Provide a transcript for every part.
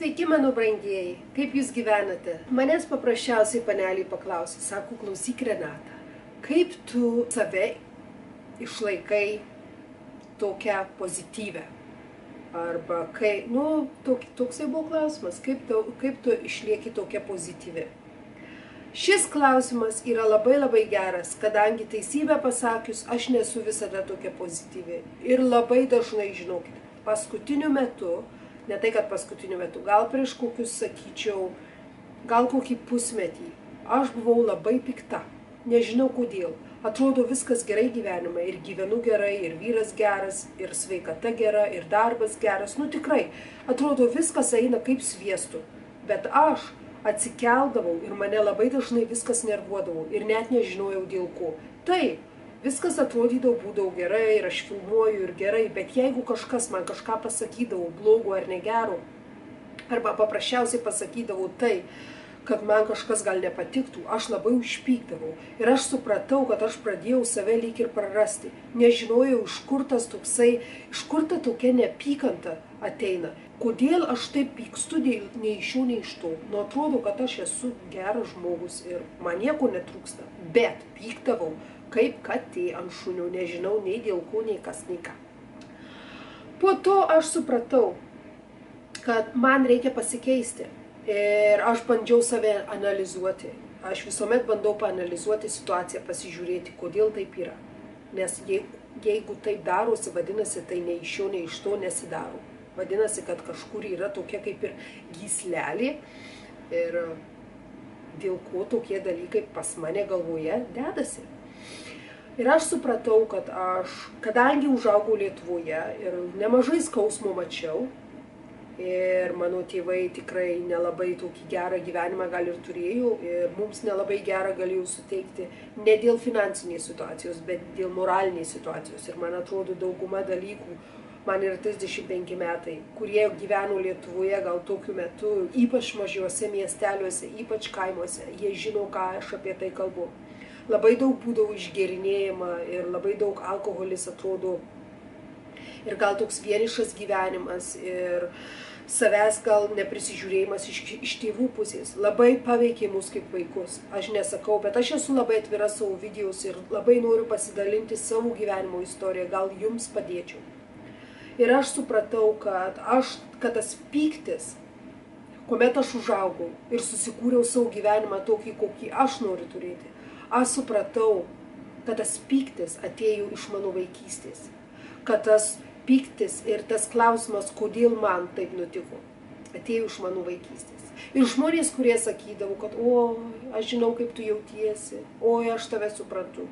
Sveiki, mano brangieji, kaip jūs gyvenate? Manęs paprasčiausiai paneliai paklausė, sako, klausyk Renata, kaip tu save išlaikai tokią pozityvę? Arba kai, toksai buvo klausimas, kaip tu išlieki tokia pozityvi? Šis klausimas yra labai geras, kadangi teisybę pasakius, aš nesu visada tokia pozityvi. Ir labai dažnai, žinokit, paskutiniu metu, ne tai, kad paskutiniu metu, gal prieš kokius, sakyčiau, gal kokį pusmetį, aš buvau labai pikta. Nežinau kodėl. Atrodo viskas gerai gyvenime, ir gyvenu gerai, ir vyras geras, ir sveikata gera, ir darbas geras. Tikrai, atrodo viskas eina kaip sviestu. Bet aš atsikeldavau ir mane labai dažnai viskas nervuodavo ir net nežinojau dėl ko. Taip, viskas atrodydavo būdavo gerai ir aš filmuoju ir gerai, bet jeigu kažkas man kažką pasakydavo blogo ar negero, arba paprasčiausiai pasakydavo tai, kad man kažkas gal nepatiktų, aš labai užpykdavau. Ir aš supratau, kad aš pradėjau save lyg ir prarasti. Nežinojau, iš kur ta tokia neapykanta ateina. Kodėl aš taip pykstu nei iš jų, nei iš to. Atrodo, kad aš esu geras žmogus ir man nieko netrūksta. Bet pykdavau, kaip katė ant šunio, nežinau nei dėl ko, nei kas, nei ką. Po to aš supratau, kad man reikia pasikeisti. Ir aš bandžiau save analizuoti. Aš visuomet bandau paanalizuoti situaciją, pasižiūrėti, kodėl taip yra. Nes jeigu taip darosi, vadinasi, tai nei iš jo, nei iš to nesidaro. Vadinasi, kad kažkur yra tokia kaip ir gyslelė. Ir dėl ko tokie dalykai pas mane galvoje dedasi. Ir aš supratau, kad kadangi užaugau Lietuvoje ir nemažai skausmo mačiau, ir mano tėvai tikrai nelabai tokį gerą gyvenimą gal ir turėjo, ir mums nelabai gerą galėjau suteikti ne dėl finansinės situacijos, bet dėl moralinės situacijos. Ir man atrodo, dauguma dalykų, man yra 35 metai, kurie gyveno Lietuvoje gal tokiu metu, ypač mažiuose miesteliuose, ypač kaimuose, jie žino, ką aš apie tai kalbu. Labai daug būdavo išgėrinėjama ir labai daug alkoholis atrodo. Ir gal toks vienišas gyvenimas ir savęs gal neprisižiūrėjimas iš tėvų pusės labai paveikė mus kaip vaikus. Aš nesakau, bet aš esu labai atvira savo videos ir labai noriu pasidalinti savo gyvenimo istoriją, gal jums padėčiau. Ir aš supratau, kad tas pyktis, kuomet aš užaugau ir susikūriau savo gyvenimą tokį, kokį aš noriu turėti, aš supratau, kad tas pyktis atėjo iš mano vaikystės. Kad tas pyktis ir tas klausimas, kodėl man taip nutiko, atėjo iš mano vaikystės. Ir žmonės, kurie sakydavo, kad aš žinau, kaip tu jautiesi, aš tave suprantu.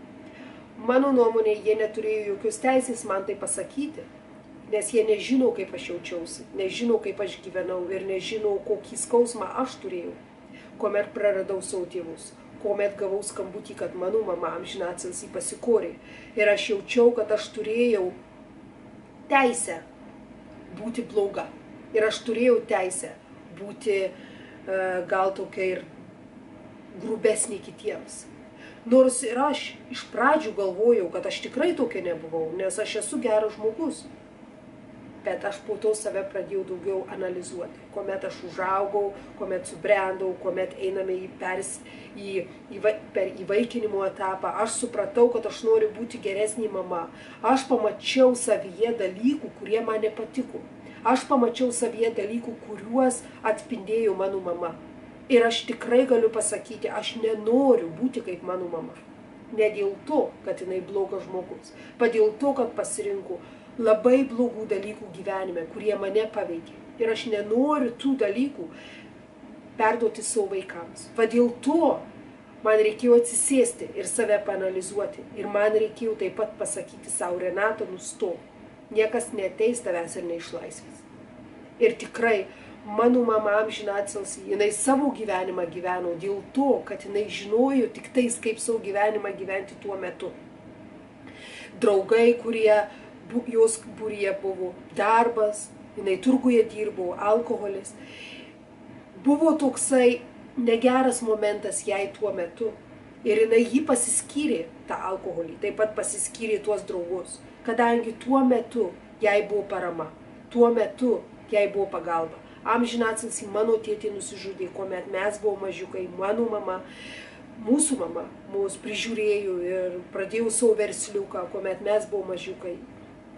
Mano nuomonė, jie neturėjo jokios teisės man tai pasakyti, nes jie nežino, kaip aš jaučiausi, nežino, kaip aš gyvenau ir nežino, kokį skausmą aš turėjau, kuomet praradau savo tėvus. Kuomet gavau skambutį, kad mano mama amžinatilsį pasikorė. Ir aš jaučiau, kad aš turėjau teisę būti bloga. Ir aš turėjau teisę būti gal tokia ir grubesnė kitiems. Nors ir aš iš pradžių galvojau, kad aš tikrai tokia nebuvau, nes aš esu geras žmogus. Bet aš po to save pradėjau daugiau analizuoti. Kuomet aš užaugau, kuomet subrendau, kuomet einame per įvaikinimo etapą, aš supratau, kad aš noriu būti geresnė mama. Aš pamačiau savyje dalykų, kurie man nepatiko. Aš pamačiau savyje dalykų, kuriuos atspindėjo mano mama. Ir aš tikrai galiu pasakyti, aš nenoriu būti kaip mano mama. Ne dėl to, kad jinai blogas žmogus, bet dėl to, kad pasirinko labai blogų dalykų gyvenime, kurie mane paveikė. Ir aš nenoriu tų dalykų perduoti savo vaikams. Dėl to man reikėjo atsisėsti ir save paanalizuoti. Ir man reikėjo taip pat pasakyti savo, Renata, nustok. Niekas neateis tavęs ir neišlaisvės. Ir tikrai, mano mama amžinatilsį, jinai savo gyvenimą gyveno dėl to, kad jinai žinojo tik tais, kaip savo gyvenimą gyventi tuo metu. Draugai, kurie jos būryje buvo, darbas, jinai turguje dirbo, alkoholis. Buvo toksai negeras momentas jai tuo metu. Ir jinai jį pasiskyrė, tą alkoholį, taip pat pasiskyrė tuos draugus. Kadangi tuo metu jai buvo parama, tuo metu jai buvo pagalba. Amžinatilsį mano tėtė nusižudė, kuomet mes buvome mažiukai, mano mama, mūsų mama mus prižiūrėjo ir pradėjau savo versliuką, kuomet mes buvome mažiukai.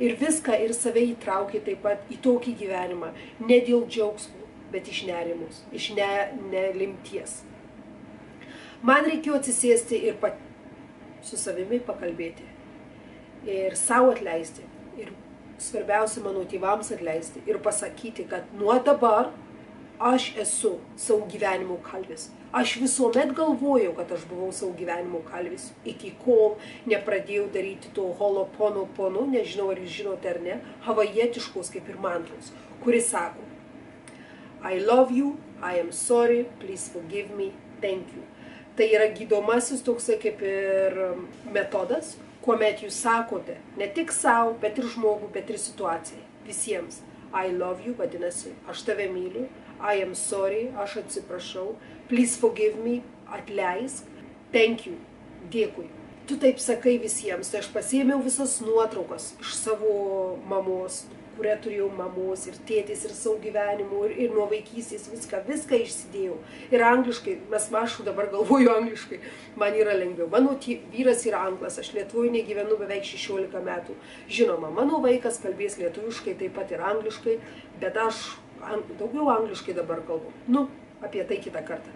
Ir viską ir save įtraukė taip pat į tokį gyvenimą, ne dėl džiaugsmų, bet iš nerimus, iš nelimties. Man reikėjo atsisėsti ir su savimi pakalbėti. Ir savo atleisti. Ir svarbiausia mano tėvams atleisti. Ir pasakyti, kad nuo dabar aš esu savo gyvenimo kalvis. Aš visuomet galvojau, kad aš buvau savo gyvenimo kalvis. Iki kol nepradėjau daryti to holoponopono, nežinau ar jūs žinote ar ne, havajietiškos kaip ir mantros, kuris sako I love you, I am sorry, please forgive me, thank you. Tai yra gydomasis toksai kaip ir metodas, kuomet jūs sakote ne tik savo, bet ir žmogų, bet ir situacijai. Visiems. I love you, vadinasi, aš tave myliu. I am sorry, aš atsiprašau. Please forgive me, atleisk. Thank you, dėkui. Tu taip sakai visiems. Tai aš pasiėmiau visas nuotraukas iš savo mamos, kurią turėjau mamos ir tėtis ir savo gyvenimų ir nuo vaikystės viską išsidėjau. Ir angliškai, aš dabar galvoju angliškai, man yra lengviau. Mano vyras yra anglas, aš Lietuvoje negyvenu beveik 16 metų. Žinoma, mano vaikas kalbės lietuviškai, taip pat ir angliškai, bet aš daugiau angliškai dabar kalbu. Apie tai kitą kartą.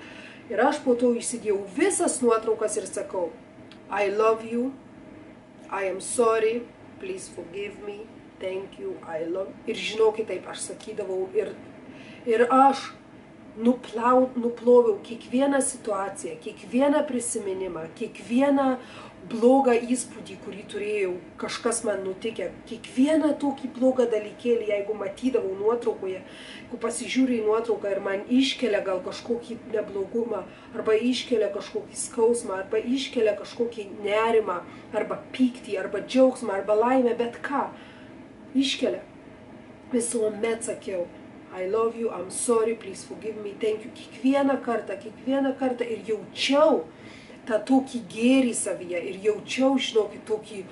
Ir aš po to išsidėjau visas nuotraukas ir sakau, I love you, I am sorry, please forgive me. Thank you, I love. Ir žinokit, taip aš sakydavau ir aš nuploviau kiekvieną situaciją, kiekvieną prisiminimą, kiekvieną blogą įspūdį, kurį turėjau, kažkas man nutikė, kiekvieną tokį blogą dalykėlį, jeigu matydavau nuotraukoje, jeigu pasižiūrė į nuotrauką ir man iškelia gal kažkokį neblogumą, arba iškelia kažkokį skausmą, arba iškelia kažkokį nerimą, arba pyktį, arba džiaugsmą, arba laimę, bet ką. Iškelia. Visuomet sakiau, I love you, I'm sorry, please forgive me, thank you. Kiekvieną kartą ir jaučiau tą tokį gėrį savyje ir jaučiau, žinokit, tokį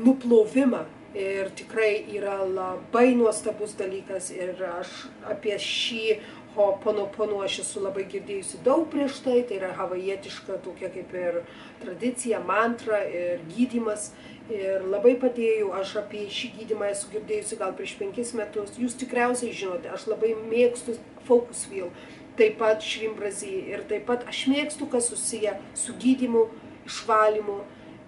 nuplovimą. Ir tikrai yra labai nuostabus dalykas ir aš apie šį hoponopono aš esu labai girdėjusi daug prieš tai yra havajietiška tokia kaip ir tradicija, mantra ir gydymas. Ir labai padėjau, aš apie šį gydymą esu girdėjusi gal prieš 5 metus. Jūs tikriausiai žinote, aš labai mėgstu focus wheel, taip pat šrimbrazį ir taip pat aš mėgstu, kas susiję su gydymu, išvalymu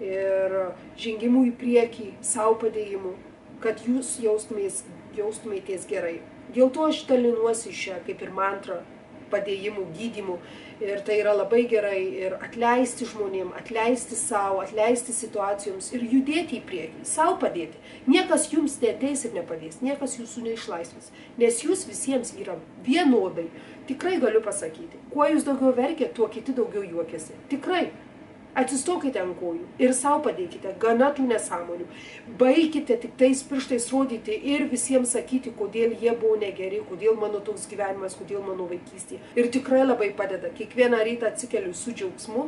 ir žengimu į priekį, savo padėjimu, kad jūs jaustumėtės gerai. Dėl to aš dalinuosi šią kaip ir mantrą padėjimų, gydymų. Ir tai yra labai gerai ir atleisti žmonėm, atleisti savo, atleisti situacijoms ir judėti į priekį, savo padėti. Niekas jums neateis ir nepadės, niekas jūsų neišlaisvins, nes jūs visiems yra vienodai. Tikrai galiu pasakyti, kuo jūs daugiau verkėte, tuo kiti daugiau juokiasi. Tikrai. Atsistokite ant kojų ir savo padėkite, gana tų nesąmonių. Baikite tik tais pirštais rodyti ir visiems sakyti, kodėl jie buvo negeri, kodėl mano toks gyvenimas, kodėl mano vaikystė. Ir tikrai labai padeda. Kiekvieną rytą atsikeliu su džiaugsmu,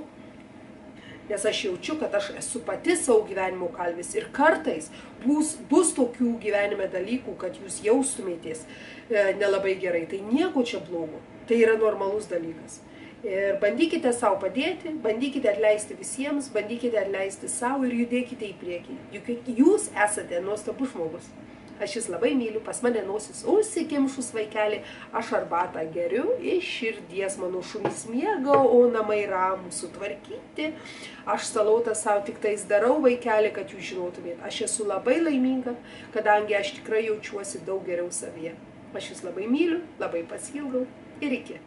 nes aš jaučiu, kad aš esu pati savo gyvenimo kalvis. Ir kartais bus tokių gyvenime dalykų, kad jūs jaustumėtės nelabai gerai. Tai nieko čia blogo. Tai yra normalus dalykas. Ir bandykite savo padėti, bandykite atleisti visiems, bandykite atleisti savo ir judėkite į priekį. Juk jūs esate nuostabus žmogus. Aš jūs labai myliu, pas mane nosis užsikimšus vaikelį, aš arbatą geriu iš širdies, mano šunys miega, o namai ramų sutvarkyti. Aš salotą savo tik tais darau vaikelį, kad jūs žinotumėt. Aš esu labai laiminga, kadangi aš tikrai jaučiuosi daug geriau savyje. Aš jūs labai myliu, labai pasilgau ir iki.